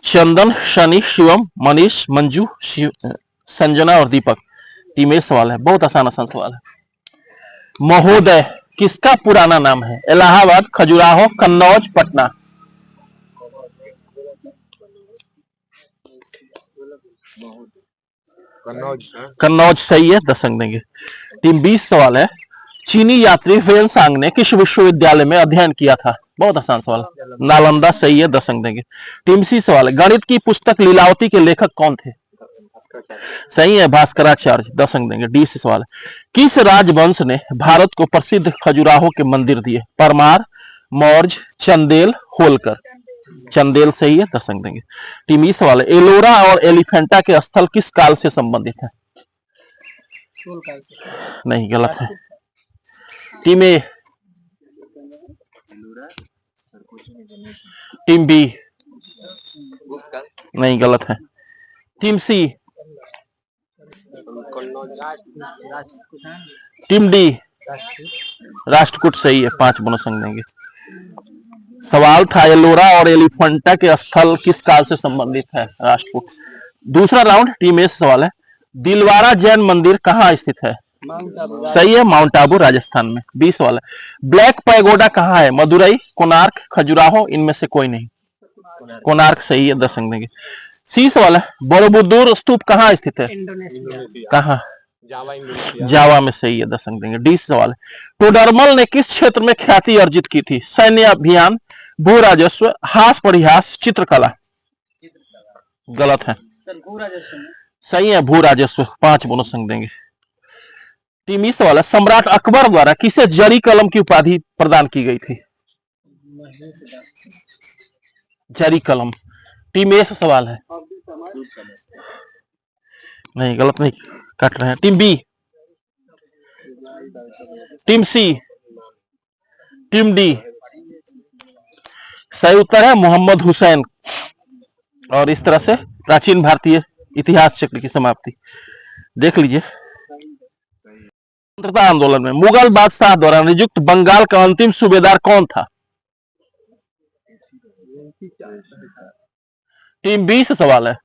चंदन, शनि, शिवम, मनीष, मंजू, संजना और दीपक। टीम ए सवाल है, बहुत आसान आसान सवाल है। महोदय किसका पुराना नाम है? इलाहाबाद, खजुराहो, कन्नौज, पटना। कन्नौज सही है, 10 अंक देंगे। टीम 20 सवाल है। चीनी यात्री फेनसांग ने किस विश्वविद्यालय में अध्ययन किया था? बहुत आसान सवाल। नालंदा सही है, 10 अंक देंगे। टीम सी सवाल है। गणित की पुस्तक लीलावती के लेखक कौन थे? सही है, भास्कराचार्य, 10 अंक देंगे। डी से सवाल है। किस राजवंश ने भारत को प्रसिद्ध खजुराहो के मंदिर दिए? परमार, मौर्य, चंदेल, होलकर। चंदेल सही है, 10 अंक देंगे। टीम ई सवाल है। एलोरा और एलिफेंटा के स्थल किस काल से संबंधित है? नहीं, गलत है। Team A. Team B. नहीं, गलत है। Team C. Team D. Rashtrakuta सही है, 5 बोनस अंक देंगे। सवाल था एलोरा और एलिफेंटा के स्थल किस काल से संबंधित है? राष्ट्रकूट। दूसरा राउंड टीम ए से सवाल है। दिलवारा जैन मंदिर कहाँ स्थित है? सही है, माउंट आबू, राजस्थान में। 20 सवाल है। ब्लैक पैगोडा कहाँ है? मदुरई, कोणार्क, खजुराहो, इनमें से कोई नहीं। कोणार्क सही है, 10 अंक देंगे। सी सवाल है। बोरोबुदुर स्तूप कहाँ स्थित है? कहाँ? जावा में सही है, 10 अंक देंगे। डी सवाल है। टोडरमल ने किस क्षेत्र में ख्याति अर्जित की थी? सैन्य अभियान, भू राजस्व, हास परिहास, चित्रकला। गलत है। सही है, भू राजस्व, 5 बोनस अंक देंगे। टीम ई सवाल है। सम्राट अकबर द्वारा किसे जरी कलम की उपाधि प्रदान की गई थी? जरी कलम। टीम ए से सवाल है। नहीं, गलत नहीं, काट रहे हैं। Team B. Team C. Team D. सही उत्तर है मोहम्मद हुसैन। और इस तरह से प्राचीन भारतीय इतिहास चक्र की समाप्ति। देख लीजिए। स्वतंत्रता आंदोलन में मुगल बादशाह द्वारा नियुक्त बंगाल का अंतिम सूबेदार कौन था? टीम बी से सवाल है।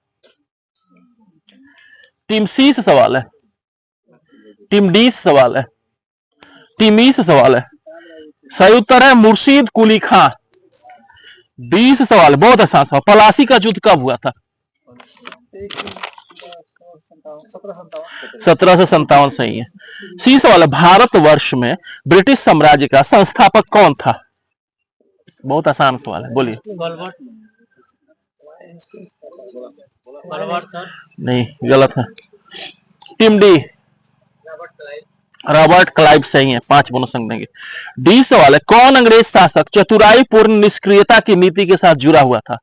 टीम सी से सवाल है। टीम डी से सवाल है। टीम ई से सवाल है। सही उत्तर है मुर्शीद कुली खां। 20 सवाल, बहुत आसान सवाल। पलासी का युद्ध कब हुआ था? 1757 सही है। सी सवाल है। भारतवर्ष में ब्रिटिश साम्राज्य का संस्थापक कौन था? बहुत आसान सवाल है, बोलिए। नहीं, गलत है। Team D. रॉबर्ट क्लाइव सही है, 5 बोनस अंक देंगे। डी सवाल है। कौन अंग्रेज शासक चतुराई पूर्ण निष्क्रियता की नीति के साथ जुड़ा हुआ था?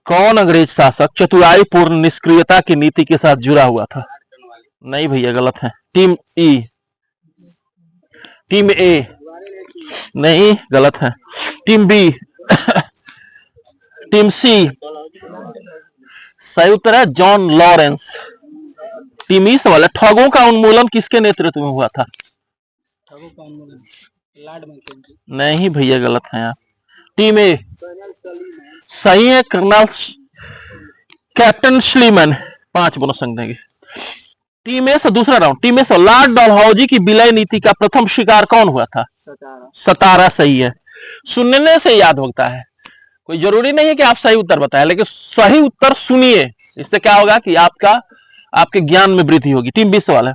कौन अंग्रेज शासक चतुराई पूर्ण निष्क्रियता की नीति के साथ जुड़ा हुआ था? नहीं भैया, गलत है। Team E. Team A. नहीं, गलत है। Team B. Team C. सही उत्तर है जॉन लॉरेंस। टीम ई सवाल है। ठगों का उन्मूलन किसके नेतृत्व में हुआ था? नहीं भैया, गलत है आप। टीम ए। सही है, कर्नल कैप्टन स्लीमन, 5 बोनस अंक देंगे। टीम ए से दूसरा राउंड। टीम ए से लॉर्ड डलहौजी की विलय नीति का प्रथम शिकार कौन हुआ था? सतारा सही है। सुनने से याद होता है, कोई जरूरी नहीं है कि आप सही उत्तर बताएं, लेकिन सही उत्तर सुनिए। इससे क्या होगा कि आपके ज्ञान में वृद्धि होगी। टीम 20 सवाल है।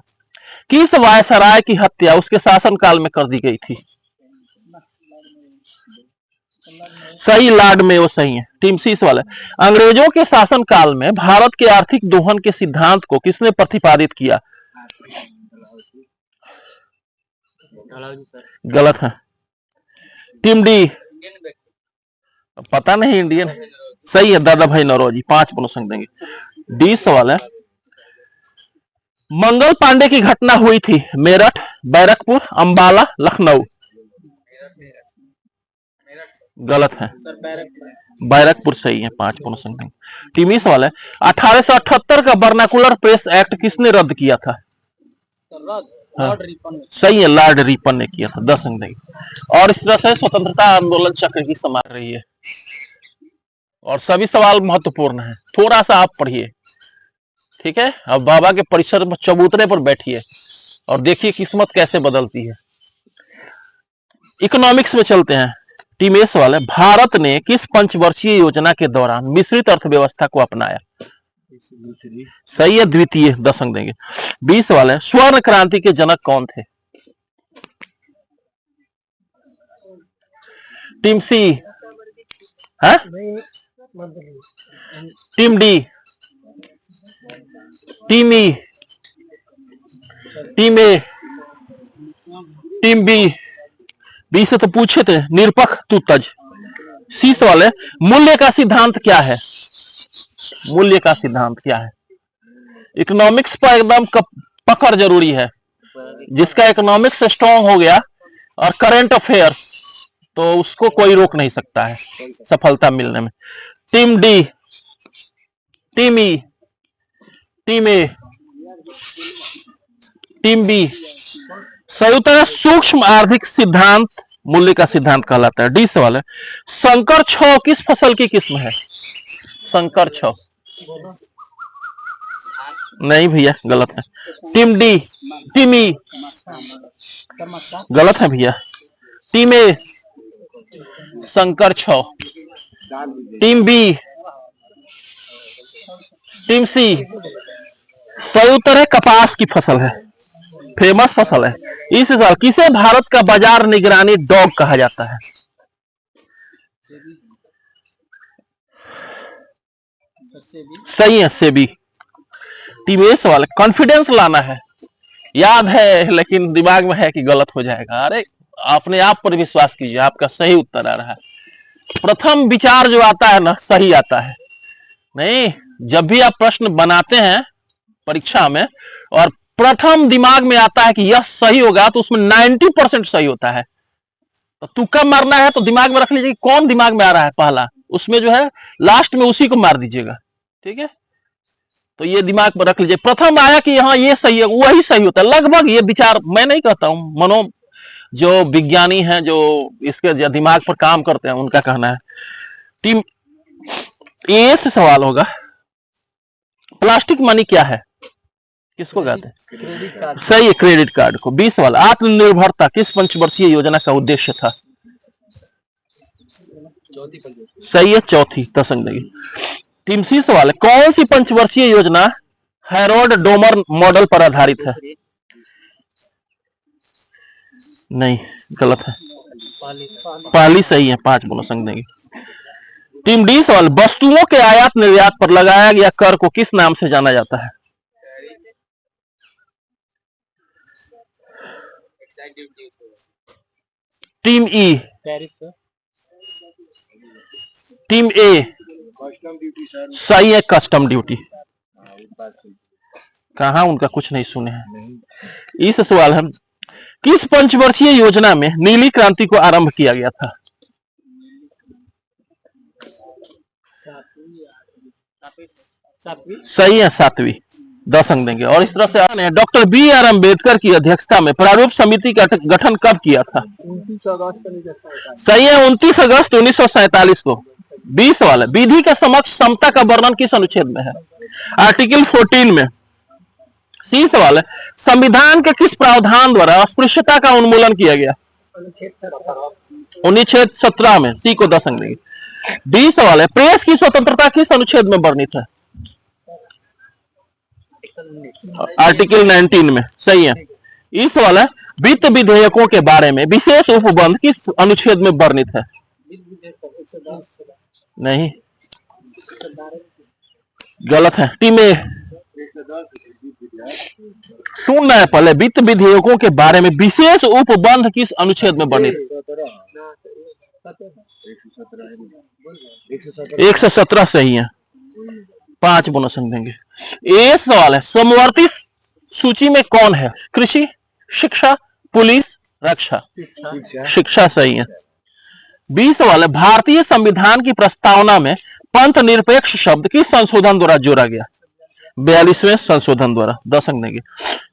किस वायसराय की हत्या उसके शासनकाल में कर दी गई थी? सही, लॉर्ड में वो सही है। टीम सी सवाल है। अंग्रेजों के शासनकाल में भारत के आर्थिक दोहन के सिद्धांत को किसने प्रतिपादित किया? गलत है। Team D. पता नहीं, इंडियन सही है, दादा भाई नौरोजी, 5 बोनस अंक देंगे। डी सवाल है। मंगल पांडे की घटना हुई थी मेरठ, बैरकपुर, अंबाला, लखनऊ। गलत है, बैरकपुर सही है, 5 बोनस अंक देंगे। टीम ई सवाल है। 1878 का वर्नाकुलर प्रेस एक्ट किसने रद्द किया था? हाँ, सही है, लॉर्ड रिपन ने किया था, 10 अंक देंगे। और इस तरह से स्वतंत्रता आंदोलन चक्र की समाप्ति रही है। और सभी सवाल महत्वपूर्ण है, थोड़ा सा आप पढ़िए, ठीक है। अब बाबा के परिसर में चबूतरे पर बैठिए और देखिए किस्मत कैसे बदलती है। इकोनॉमिक्स में चलते हैं। टीम ए सवाल है, भारत ने किस पंचवर्षीय योजना के दौरान मिश्रित अर्थव्यवस्था को अपनाया? सही है, द्वितीय, 10 अंक देंगे। 20 सवाल है, स्वर्ण क्रांति के जनक कौन थे? टीम सी है, team D, team E, team A, team B. B से तो पूछे थे, निरपक्ष तू तज। सी सवाल है, मूल्य का सिद्धांत क्या है? मूल्य का सिद्धांत क्या है? इकोनॉमिक्स पर एकदम पकड़ जरूरी है। जिसका इकोनॉमिक्स स्ट्रांग हो गया और करंट अफेयर्स, तो उसको कोई रोक नहीं सकता है सफलता मिलने में। Team D, team E, team A, team B. संयुक्त सूक्ष्म आर्थिक सिद्धांत मूल्य का सिद्धांत कहलाता है। डी सवाल है, संकर छह किस फसल की किस्म है? संकर छह नहीं भैया, गलत है। टीम डी, टीम ई, गलत है भैया। टीम ए संकर छह, टीम बी, टीम सी। संयुक्त कपास की फसल है, फेमस फसल है। इस साल किसे भारत का बाजार निगरानी डॉग कहा जाता है? सही है, सेबी। टीम ए सवाल, कॉन्फिडेंस लाना है, याद है लेकिन दिमाग में है कि गलत हो जाएगा। अरे अपने आप पर विश्वास कीजिए, आपका सही उत्तर आ रहा है। प्रथम विचार जो आता है ना, सही आता है। नहीं, जब भी आप प्रश्न बनाते हैं परीक्षा में और प्रथम दिमाग में आता है कि यह सही होगा, तो उसमें 90% सही होता है। तो तुक्का मारना है तो दिमाग में रख लीजिए कौन दिमाग में आ रहा है पहला, उसमें जो है लास्ट में उसी को मार दीजिएगा, ठीक है। तो ये दिमाग में रख लीजिए, प्रथम आया कि हाँ ये सही है, वही सही होता है लगभग। ये विचार मैं नहीं कहता हूं, मनो जो विज्ञानी हैं, जो इसके दिमाग पर काम करते हैं, उनका कहना है। टीम ए से सवाल होगा, प्लास्टिक मनी क्या है? किसको कहते हैं? सही है, क्रेडिट कार्ड को। 20 सवाल, आत्मनिर्भरता किस पंचवर्षीय योजना का उद्देश्य था? सही है, चौथी, 10 अंक देगी। टीम सी सवाल है, कौन सी पंचवर्षीय योजना हैरोल्ड डोमर मॉडल पर आधारित है? नहीं, गलत है, पहली सही है, 5 बोनस अंक देंगे। टीम डी सवाल, वस्तुओं के आयात निर्यात पर लगाया गया कर को किस नाम से जाना जाता है? टीम ई, टीम ए, सही है, कस्टम ड्यूटी। कहां उनका कुछ नहीं सुने हैं। इस सवाल है, किस पंचवर्षीय योजना में नीली क्रांति को आरंभ किया गया था? सही है, 7वीं, 10 अंक देंगे। और इस तरह से डॉक्टर बी आर अम्बेडकर की अध्यक्षता में प्रारूप समिति का गठन कब किया था? 29 अगस्त। सही है, 29 अगस्त 1947 को। 20 सवाल है, विधि के समक्ष समता का वर्णन किस अनुच्छेद में है? आर्टिकल 14 में। सी सवाल है, संविधान के किस प्रावधान द्वारा अस्पृश्यता का उन्मूलन किया गया? अनुच्छेद 17 में। सी को 10 अंक देंगे। डी सवाल है, प्रेस की स्वतंत्रता किस अनुच्छेद में वर्णित है? आर्टिकल 19 में। सही है। इस सवाल है, वित्त विधेयकों के बारे में विशेष उपबंध किस अनुच्छेद में वर्णित है? नहीं, गलत है। टीम ए, सुनना है पहले, वित्त विधेयकों के बारे में विशेष उपबंध किस अनुच्छेद में वर्णित? 117 सही है, 5 बोनस अंक देंगे। ए सवाल है, समवर्ती सूची में कौन है? कृषि, शिक्षा, पुलिस, रक्षा? शिक्षा सही है। 20 सवाल है, भारतीय संविधान की प्रस्तावना में पंथ निरपेक्ष शब्द किस संशोधन द्वारा जोड़ा गया? 42वें संशोधन द्वारा, 10 अंक देंगे।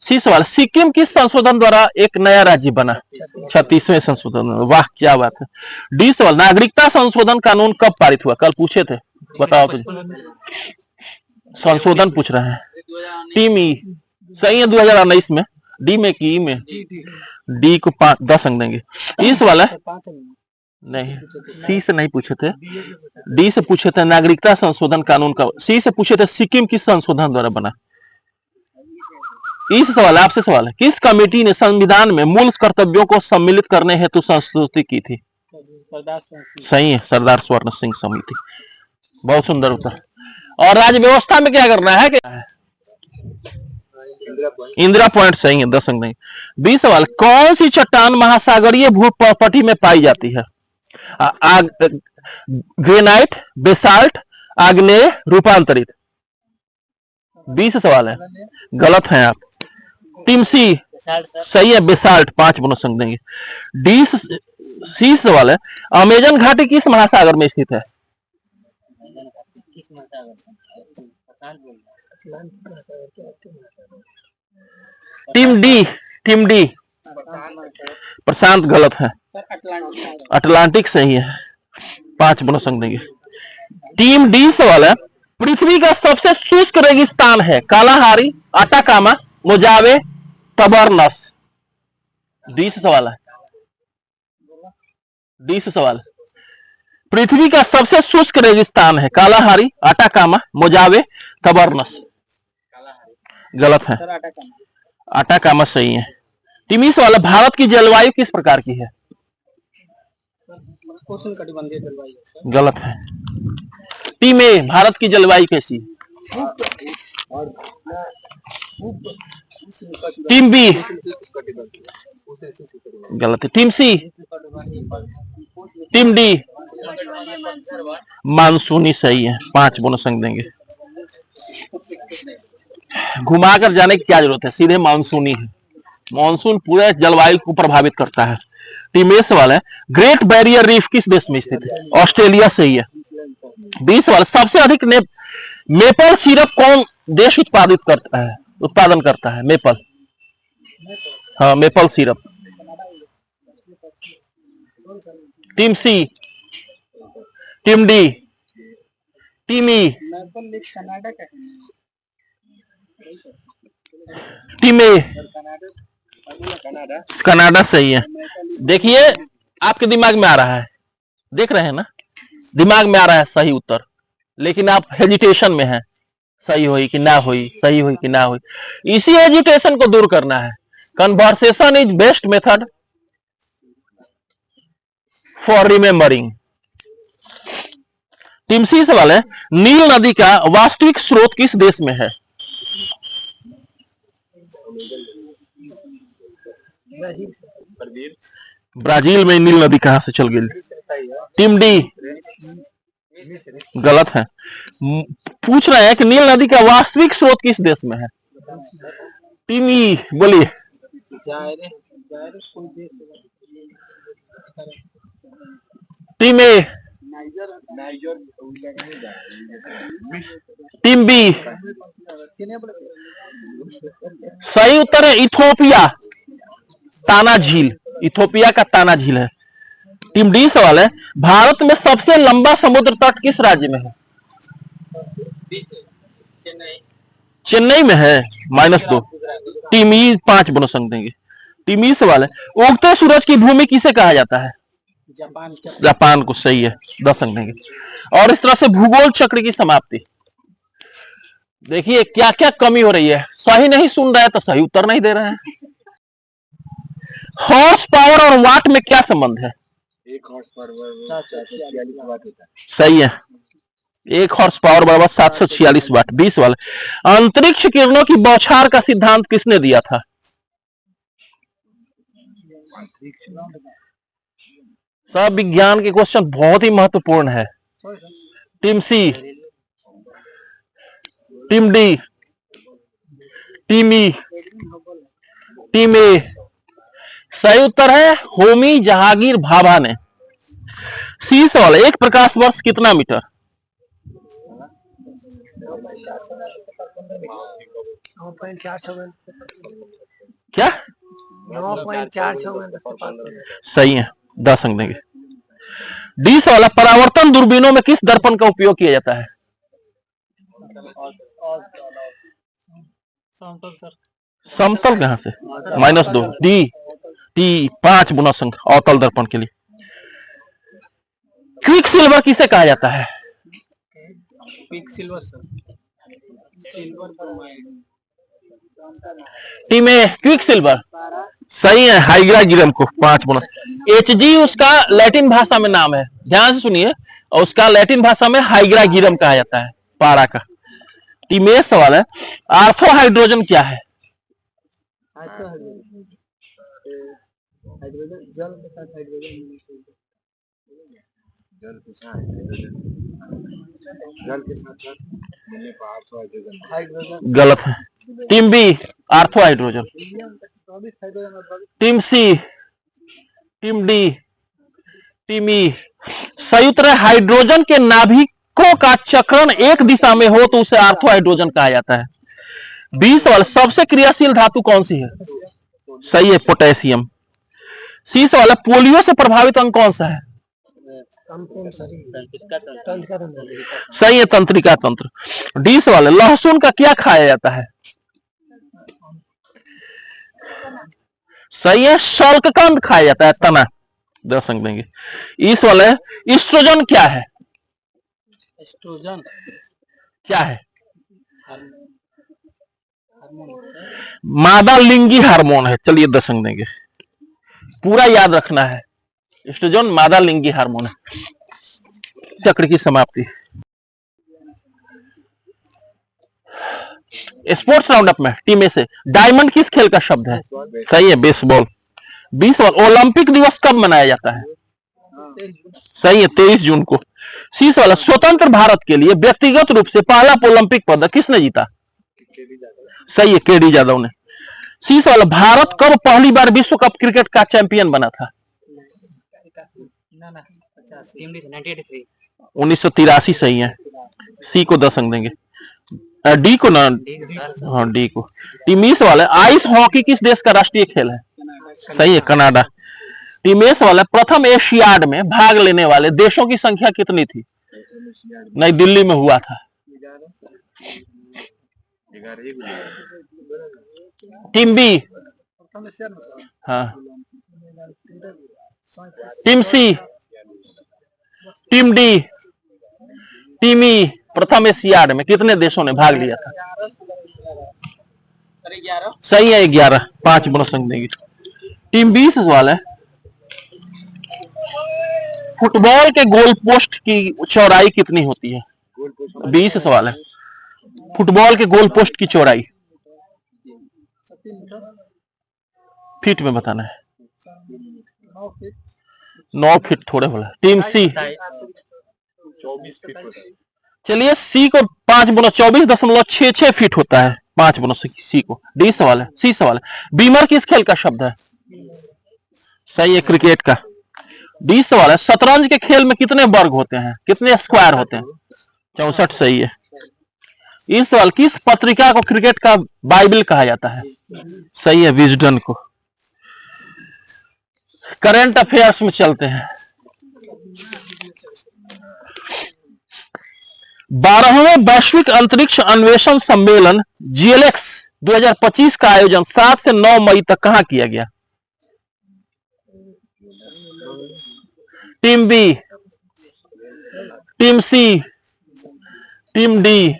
सी सवाल, सिक्किम किस संशोधन द्वारा एक नया राज्य बना? 36वें संशोधन। वाह क्या बात है। डी सवाल, नागरिकता संशोधन कानून कब पारित हुआ? कल पूछे थे, बताओ तो। संशोधन पूछ रहे हैं। टीम ई सही है, 2019 में। डी में की ई में? डी को 10 अंक देंगे। ई सवाल है, नहीं सी से नहीं पूछे थे, डी से पूछे थे नागरिकता संशोधन कानून का। सी से पूछे थे सिक्किम किस संशोधन द्वारा बना। इस सवाल आपसे सवाल है, किस कमेटी ने संविधान में मूल कर्तव्यों को सम्मिलित करने हेतु संस्तुति की थी? सही है, सरदार स्वर्ण सिंह समिति। बहुत सुंदर उत्तर। और राज्य व्यवस्था में क्या करना है? क्या है? इंदिरा पॉइंट सही है, 10 अंक नहीं। 20 सवाल, कौन सी चट्टान महासागरीय भूपटल में पाई जाती है? ग्रेनाइट, बेसाल्ट, आग्नेय, रूपांतरित। 20 सवाल है, गलत है आप। टीम सी सही है, बेसाल्ट, 5 बोनस अंक देंगे। डी सी सवाल है, अमेजन घाटी किस महासागर में स्थित है? टीम डी प्रशांत, गलत है, अटलांटिक सही है, 5 बोनस अंक देंगे। टीम डी सवाल है, पृथ्वी का सबसे शुष्क रेगिस्तान है? कालाहारी, अटाकामा, मोजावे, तबरनस। डी से सवाल है, डी से सवाल, पृथ्वी का सबसे शुष्क रेगिस्तान है? कालाहारी, अटाकामा, मोजावे, तबरनस। गलत है, अटाकामा सही है। टीम ई सवाल है, भारत की जलवायु किस प्रकार की है? गलत है। टीम ए, भारत की जलवायु कैसी? टीम बी, गलत है। टीम सी, टीम डी, मानसूनी सही है, 5 बोनस अंक देंगे। घुमाकर जाने की क्या जरूरत है, सीधे मानसूनी है। मानसून पूरे जलवायु को प्रभावित करता है। टीम ए सवाल है, ग्रेट बैरियर रीफ किस देश में स्थित है? ऑस्ट्रेलिया सही है। 20 सवाल, सबसे अधिक मेपल सिरप कौन देश उत्पादन करता है? मेपल, हाँ maple syrup. Team C, team D, team E, team ए, कनाडा सही है। देखिए आपके दिमाग में आ रहा है, देख रहे हैं ना, दिमाग में आ रहा है सही उत्तर, लेकिन आप हेजिटेशन में हैं, सही हुई कि ना हुई, सही हुई कि ना हुई। इसी हेजिटेशन को दूर करना है। Conversation is best method for remembering. Team C सवाल है, नील नदी का वास्तविक स्रोत किस देश में है? ब्राजील में नील नदी कहां से चल गई? टीम डी, गलत है। पूछ रहे हैं कि नील नदी का वास्तविक स्रोत किस देश में है? टीम ई, बोलिए। टीम ए, टीम बी, सही उत्तर है इथोपिया, ताना झील, इथोपिया का ताना झील है। टीम डी सवाल है, भारत में सबसे लंबा समुद्र तट किस राज्य में है? चेन्नई में है, -2। टीम ई 5 बोनस अंक देंगे। टीम ई सवाल है, उगते सूरज की भूमि किसे कहा जाता है? जापान को, सही है, 10 अंक देंगे। और इस तरह से भूगोल चक्र की समाप्ति। देखिए क्या क्या कमी हो रही है, सही नहीं सुन रहे तो सही उत्तर नहीं दे रहे हैं। हॉर्स पावर और वाट में क्या संबंध है? एक हॉर्स पावर 746 वाट होता है, सही है, 1 हॉर्स पावर बराबर 746 वाट। 20 वाले, अंतरिक्ष किरणों की बौछार का सिद्धांत किसने दिया था? सब विज्ञान के क्वेश्चन बहुत ही महत्वपूर्ण है। Team C, team D, team E, team ए, सही उत्तर है होमी जहांगीर भाभा ने। सी सवाल, एक प्रकाश वर्ष कितना मीटर? क्या 9.4 सही है, 10 अंक देंगे। 20 वाला परावर्तन दूरबीनों में किस दर्पण का उपयोग किया जाता है? समतल कहां से? -2 डी टी 5 बोनस अंक अवतल दर्पण के लिए। क्विक सिल्वर किसे कहा जाता है? Quick silver sir, silver team a quick silver सही है, हाइग्रागिरम को 5 बोनस। एचजी उसका लैटिन भाषा में नाम है, ध्यान से सुनिए, और उसका लैटिन भाषा में हाइग्रागिरम कहा जाता है, पारा का। टीम ए सवाल है, आर्थो हाइड्रोजन क्या है? हाइड्रोजन जल के साथ हाइड्रोजन, जल के साथ हाइड्रोजन गलत है। Team B ortho hydrogen. Team C, team D, team E संयुक्त हाइड्रोजन के नाभिकों का चक्रण एक दिशा में हो तो उसे आर्थो हाइड्रोजन कहा जाता है। 20 वाला सबसे क्रियाशील धातु कौन सी है? सही है, पोटेशियम। 30 वाला पोलियो से प्रभावित अंग कौन सा है? सही है, तंत्रिका तंत्र। 20 वाले लहसुन का क्या खाया जाता है? सही है, शल्ककंद खाया जाता है, तना। 10 अंक देंगे। इस वाले ईस्ट्रोजन क्या है? एस्ट्रोजन क्या है? मादा लिंगी हार्मोन है। चलिए 10 अंक देंगे, पूरा याद रखना है। एस्ट्रोजन मादा लिंगी हार्मोन है। चक्र की समाप्ति। स्पोर्ट्स राउंड अप में टीम ए से डायमंड किस खेल का शब्द है? सही है, बेसबॉल। 20 वाला ओलंपिक दिवस कब मनाया जाता है? सही है, 23 जून को। 30 वाला स्वतंत्र भारत के लिए व्यक्तिगत रूप से पहला ओलंपिक पदक किसने जीता? सही है, केडी यादव ने। 30 वाला भारत कब पहली बार विश्व कप क्रिकेट का चैंपियन बना था? 1983। सही है, सी को 10 अंक देंगे। डी को ना, हाँ डी को। टीम ई वाला आइस हॉकी किस देश का राष्ट्रीय खेल है? सही है, कनाडा। टीम ए वाला प्रथम एशियाड में भाग लेने वाले देशों की संख्या कितनी थी? नई दिल्ली में हुआ था। टीम बी, हाँ। Team C, team D, team ई प्रथम एशियाड में कितने देशों ने भाग लिया था? सही है, 11। 5 बोनस अंक देंगे। टीम 20 सवाल है, फुटबॉल के गोल पोस्ट की चौड़ाई कितनी होती है? 20 सवाल है, फुटबॉल के गोल पोस्ट की चौड़ाई फीट में बताना है। 9 फीट थोड़े बोला। टीम सी 24 फीट। चलिए सी को 5 बोनस 24.66 फीट होता है, 5 बोनस सी को। डी सवाल है, सी सवाल है, बीमर किस खेल का शब्द है? सही है, क्रिकेट का। डी सवाल है, शतरंज के खेल में कितने वर्ग होते हैं, कितने स्क्वायर होते हैं? 64। सही है। इस सवाल, किस पत्रिका को क्रिकेट का बाइबल कहा जाता है? सही है, विजडन को। करंट अफेयर्स में चलते हैं। 12वें वैश्विक अंतरिक्ष अन्वेषण सम्मेलन जीएलएक्स 2025 का आयोजन 7 से 9 मई तक कहां किया गया? Team B, team C, team D,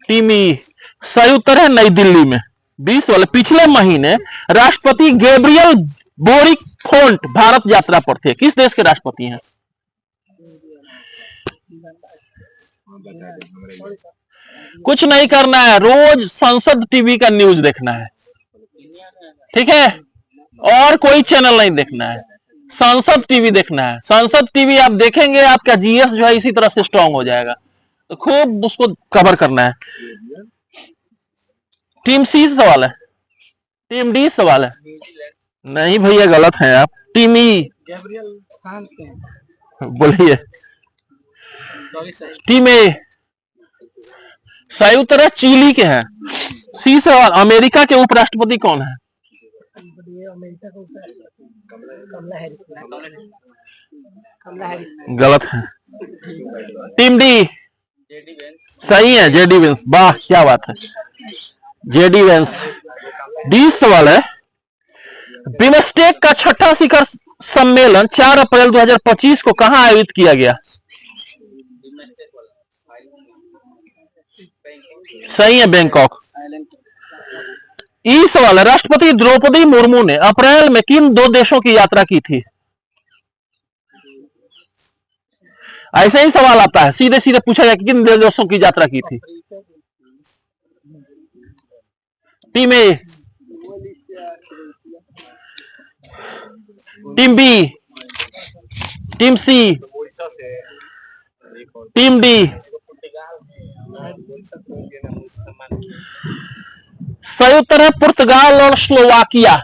team ई। सही उत्तर है नई दिल्ली में। 20 वाले, पिछले महीने राष्ट्रपति गैब्रियल बोरिक फोंट भारत यात्रा पर थे, किस देश के राष्ट्रपति हैं? कुछ नहीं करना है, रोज संसद टीवी का न्यूज देखना है, ठीक है? और कोई चैनल नहीं देखना है, संसद टीवी देखना है। संसद टीवी आप देखेंगे, आपका जीएस जो है इसी तरह से स्ट्रांग हो जाएगा, तो खूब उसको कवर करना है। टीम सी सवाल है, टीम डी सवाल है। नहीं भैया, गलत है आप। टीम ई, बोलिए। टीम ए, संयुक्त राज्य चिली के हैं। सी सवाल, अमेरिका के उपराष्ट्रपति कौन है? अमेरिका का कमला हैरिस। कमला हैरिस गलत है। टीम डी सही है, जेडी वेंस। वाह क्या बात है, जेडी वेंस। डी सवाल है, बिमस्टेक का छठा शिखर सम्मेलन 4 अप्रैल 2025 को कहां आयोजित किया गया? सही है, बैंकॉक। ई सवाल है, राष्ट्रपति द्रौपदी मुर्मू ने अप्रैल में किन 2 देशों की यात्रा की थी? ऐसे ही सवाल आता है, सीधे सीधे पूछा जाए कि किन देशों की यात्रा की थी? Team A, team B, team C, team D. सही उत्तर है पुर्तगाल और स्लोवाकिया।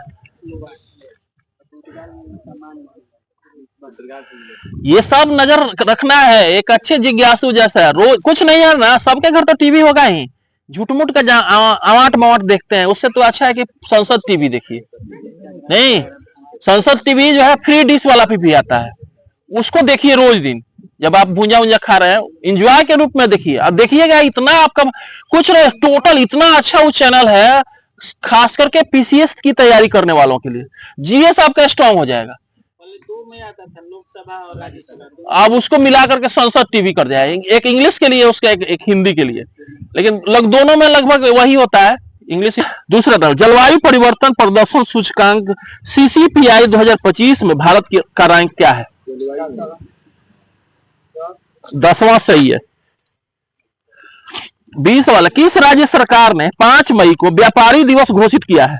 ये सब नजर रखना है, एक अच्छे जिज्ञासु जैसा। रोज कुछ नहीं है ना, सबके घर तो टीवी होगा ही। झूठ मूठ का आवाट मवाट देखते हैं, उससे तो अच्छा है कि संसद टीवी देखिए। नहीं, संसद टीवी जो है फ्री डिश वाला भी आता है, उसको देखिए रोज दिन। जब आप भूंजा उंजा खा रहे हैं, एंजॉय के रूप में देखिए। अब देखिएगा इतना आपका कुछ नहीं, टोटल इतना अच्छा वो चैनल है, खास करके पीसीएस की तैयारी करने वालों के लिए। जीएस आपका स्ट्रांग हो जाएगा। में आता था लोकसभा और राज्यसभा, अब उसको मिला करके संसद टीवी कर दिया है। एक इंग्लिश के लिए, उसका एक हिंदी के लिए, लेकिन दोनों में लगभग वही होता है, इंग्लिश। दूसरा तरफ, जलवायु परिवर्तन प्रदर्शन सूचकांक सीसीपीआई 2025 में भारत का रैंक क्या है? 10वां सही है। 20 वाला, किस राज्य सरकार ने 5 मई को व्यापारी दिवस घोषित किया है?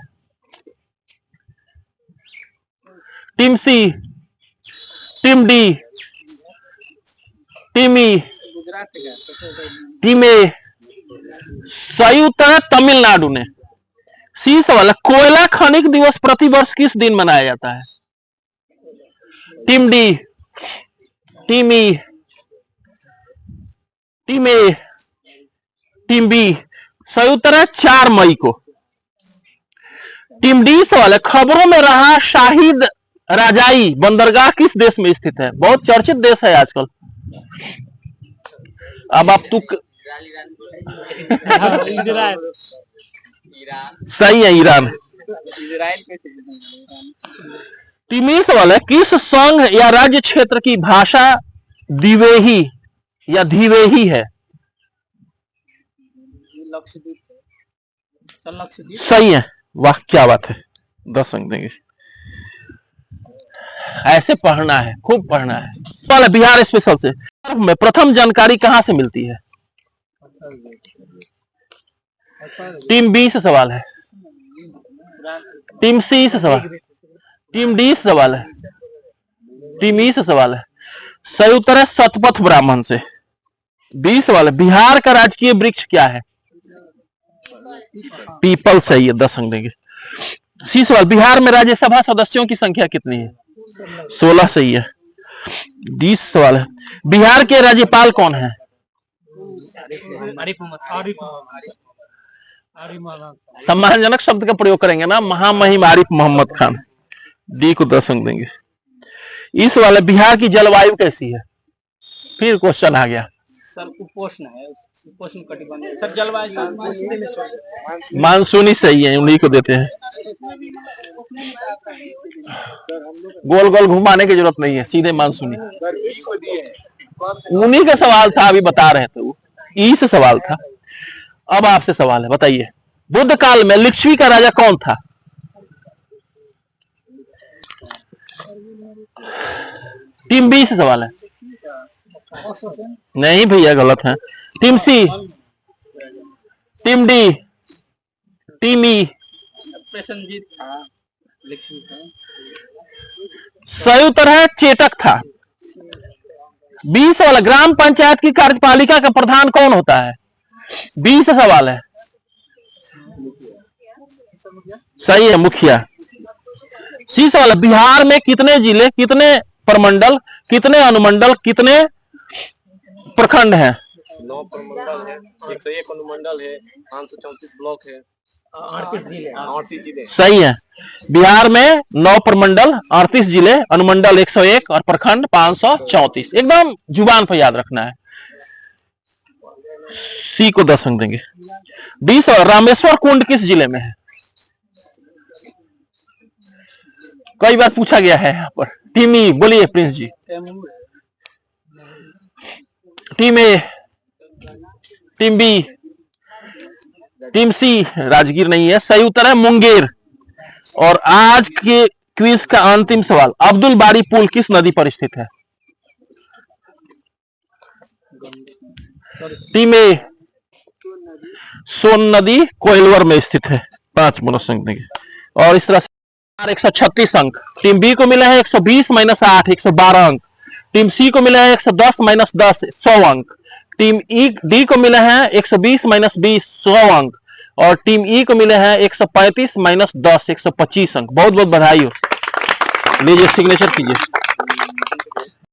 Team C, team D, team E, team ए। सही उत्तर है तमिलनाडु ने। सी सवाल, कोयला खनिक दिवस प्रतिवर्ष किस दिन मनाया जाता है? Team D, team E, team A, team B. सही उत्तर है 4 मई को। टीम डी सवाल है, खबरों में रहा शाहिद राजाई बंदरगाह किस देश में स्थित है? बहुत चर्चित देश है आजकल। अब आप तुक सही है, ईरान। टीमी सवाल है, किस संघ या राज्य क्षेत्र की भाषा दिवेही या धीवेही है? सही है, वाह क्या बात है, 10 अंक देंगे। ऐसे पढ़ना है, खूब पढ़ना है। पहले बिहार स्पेशल से में प्रथम जानकारी कहां से मिलती है? टीम बी से सवाल है, टीम सी से सवाल, टीम डी से सवाल है, टीम ई से सवाल है। सही उत्तर है शतपथ ब्राह्मण से। 20 सवाल है, बिहार का राजकीय वृक्ष क्या है? पीपल सही है, 10 अंक देंगे। सी सवाल, बिहार में राज्यसभा सदस्यों की संख्या कितनी है? 16 सही है। 20 सवाल है, बिहार के राज्यपाल कौन है? सम्मानजनक शब्द का प्रयोग करेंगे ना, महामहिम आरिफ मोहम्मद खान। डी को 10 अंक देंगे। इस वाले, बिहार की जलवायु कैसी है? फिर क्वेश्चन आ गया। सर कुपोषण है, कुपोषण कटिबंध सर, जलवायु मानसूनी सही है, उन्हीं को देते हैं। गोल गोल घुमाने की जरूरत नहीं है, सीधे मानसूनी। उन्हीं का सवाल था, अभी बता रहे थे वो, ई से सवाल था। अब आपसे सवाल है, बताइए, बुद्ध काल में लिच्छवी का राजा कौन था? टीम बी से सवाल है। नहीं भैया, गलत है। Team C, team D, team ई। सही उत्तर है चेटक था। 20 वाला, ग्राम पंचायत की कार्यपालिका का प्रधान कौन होता है? 20 सवाल है। सही है, मुखिया। 30 वाला, बिहार में कितने जिले, कितने प्रमंडल, कितने अनुमंडल, कितने प्रखंड हैं? 9 प्रमंडल है, 101 अनुमंडल है, 534 ब्लॉक है, 38 जिले। सही है। बिहार में 9 प्रमंडल, 38 जिले, अनुमंडल 101 और प्रखंड 534। एकदम जुबान पर याद रखना है। सी को 10 अंक देंगे। डी सर, रामेश्वर कुंड किस जिले में है? कई बार पूछा गया है यहाँ पर। टीम ई बोलिए Prince ji. Team A, team B, team सी राजगीर नहीं है। सही उत्तर है मुंगेर। और आज के क्विज का अंतिम सवाल, अब्दुल बारी पुल किस नदी पर स्थित है? टीम ए, सोन नदी कोइलवर में स्थित है। 5 बोनस अंक देंगे। और इस तरह से 136 अंक। टीम बी को मिला है 120 माइनस 8 112 अंक। टीम सी को मिला है 110 माइनस 10 100 अंक। टीम ई डी को मिला है 120 माइनस 20 100 अंक। और टीम ई को मिले हैं 135 माइनस 10 125 अंक। बहुत बहुत बधाई हो। लीजिए सिग्नेचर कीजिए।